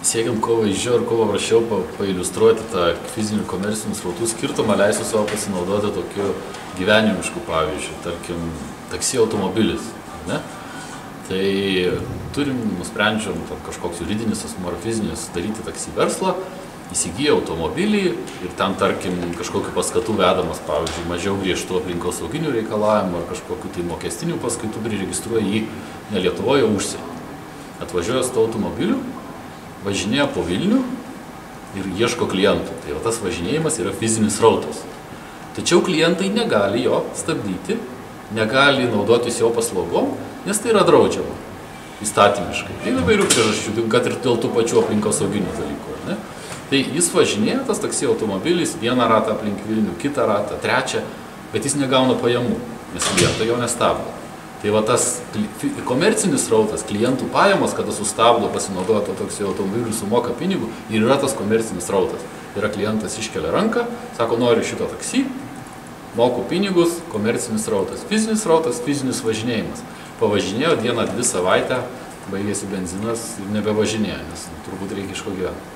Siekiant kuo vaizdžiau ir kuo paprasčiau pailiustruoti tą fizinių ir komercinių srautų skirtumą, leisiu savo pasinaudoti tokiu gyvenimišku pavyzdžiu, tarkim, taksi automobilis. Ne? Tai nusprendžiam kažkoks juridinis asmuo ar fizinis daryti taksi verslą, įsigyja automobilį ir ten, tarkim, kažkokiu paskatų vedamas, pavyzdžiui, mažiau griežtų aplinkosauginių reikalavimų ar kažkokiu tai mokestinių paskaitų priregistruoja jį ne Lietuvoje, o užsienį. Atvažiuoja su automobiliu, važinėja po Vilnių ir ieško klientų. Tai va, tas važinėjimas yra fizinis srautas. Tačiau klientai negali jo stabdyti, negali naudotis jo paslaugom, nes tai yra draudžiama įstatymiškai. Tai įvairių priežasčių, kad ir dėl tų pačių aplinkosauginių dalykų. Ne? Tai jis važinėja, tas taksi automobilis, vieną ratą aplink Vilnių, kitą ratą, trečią, bet jis negauna pajamų, nes klientai jo nestabdo. Tai va tas komercinis srautas, klientų pajamos, kada sustabdo, pasinaudoja to taksi automobiliu, sumoka pinigų ir yra tas komercinis srautas. Yra klientas iškelia ranką, sako, noriu šito taksi, moku pinigus, komercinis srautas. Fizinis srautas, fizinis važinėjimas. Pavažinėjo dieną, 2 savaitę, baigėsi benzinas ir nebevažinėjo, nes turbūt reikia iš ko gyventi.